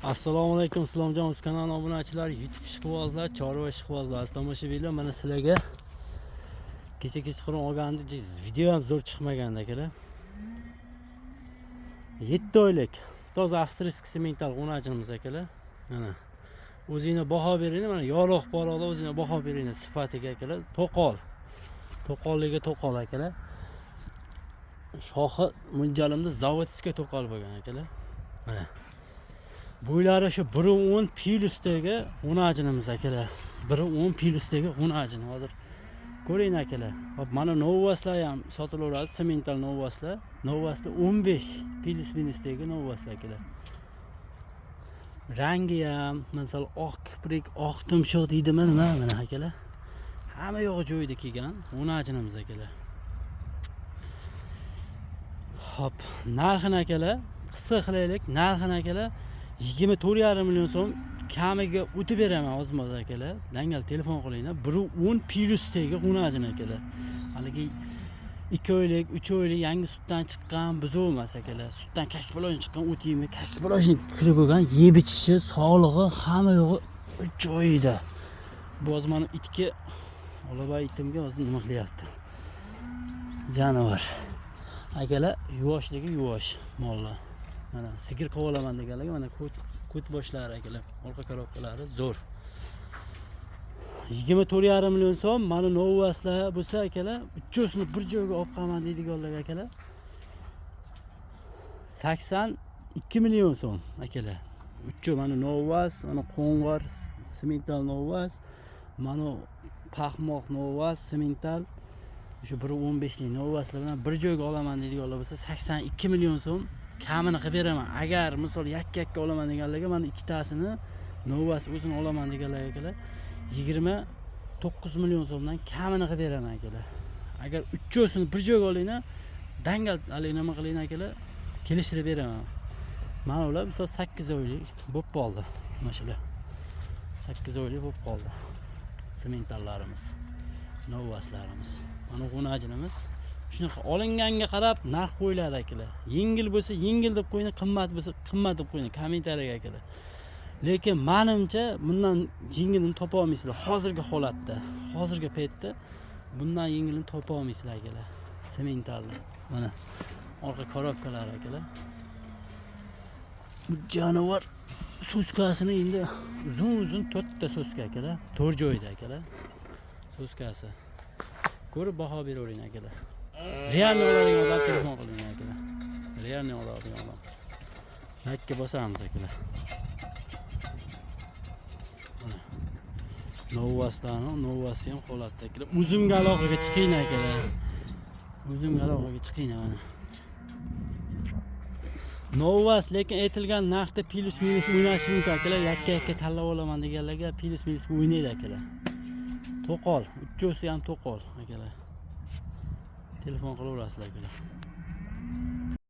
Assalomu alaykum, Islomjon o'z kanali obunachilar, YouTube ishqibozlar, chorva ishqibozlar, tomoshabinlar, mana sizlarga kecha kechqurun olgandik. Video ham zo'r chiqmaganda akalar. 7 oylik toza avstriyskiy semental g'unajimiz akalar. Mana o'zingizga baho beringlar, mana yorug' poroqlar o'zingizga baho beringlar sifatiga akalar. To'qolligiga to'qol akalar. Shoxi mo'ljalimda zavodskiy to'qol bo'lgan akalar. Mana bo'ylari shu 1.10 plyusdagi g'unajinimiz akalar. 1.10 plyusdagi g'unajin. Hozir ko'ring akalar. Hop, mana novvaslar ham sotilaveradi, semental novvaslar. Novvaslar 15 plyus minusdagi novvaslar akalar. Rangi ham, masalan, oq kiprik, oq tumshuq deydimi, nima mana akalar. Hamma yo'g'i joyida kelgan g'unajinimiz akalar. Hop, narxini akalar, qisqa qilaylik. Narxini akalar 24,5 million so'm kamiga o'tib beraman o'zimiz akalar. Dangal telefon qilinglar. 1.10 plyusdagi g'unajin akalar. Haligi 2 oylik, 3 oylik yangi sutdan chiqqan buzoq emas akalar. Sutdan kashbolojin chiqqan o'tiymi, kashbolojin kirib bo'lgan, yeb ichishi, sog'lig'i hamma yo'g'i joyida. Bu hozir mana itga olabay itimga hozir nima qilyapti? Jonivar. Akalar, yuvoshligi yuvosh mollar. Mana sigir qovolaman deganlarga mana ko't boshlari akalar, orqa korobkalari zo'r. 24,5 million so'm mana novvaslar bo'lsa akalar, uchosini bir joyga olib qolman deydiganlar akalar. 82 million so'm akalar. Uchu mana novvas, mana qo'ng'ir semental novvas, mana paxmoq novvas semental. Shu 1.15 lik novvaslar bilan bir joyga olaman deydiganlar bo'lsa 82 million so'm kamini qilib beraman. Agar misol yakka olaman deganlarga mana ikkitasini novvas o'zini olaman deganlar akalar 29 million so'mdan kamini qilib beraman akalar. Agar uchosini bir joyga olinglar, dangal hali nima qilinglar akalar, kelishtirib beraman. Mana ular misol 8 oylik bo'lib qoldi. Mana shular 8 oylik bo'lib qoldi. Sementallarimiz, novvaslarimiz. Mana g'unajinimiz. Shunaqa olinganga qarab narx qo'yiladi akalar. Yengil bo'lsa yengil deb qo'ying, qimmat bo'lsa qimmat deb qo'ying kommentariyaga akalar. Lekin menimcha bundan yengilini topa olmaysizlar hozirgi holatda. Hozirgi paytda bundan yengilini topa olmaysizlar akalar. Sementalni. Mana orqa korobkalari akalar. Bu jonivar so'skasini endi uzun 4 ta so'ska akalar. 4 joyda akalar. So'skasi. Ko'rib baho beravering akalar. Realni oladigan odam telefon qiling akalar. Realni oladigan odam. Like bosamiz akalar. Mana novvasi ham holatda akalar. Uzumga aloqaga chiqing akalar. Uzumga aloqaga chiqing mana. Novvas lekin aytilgan narxda plyus minus o'ynashi mumkin akalar. Yakka tanlab olaman deganlarga plyus minus o'ynaydi akalar. To'qol, uchosi ham to'qol akalar. Telefon qilaverasizlar akalar.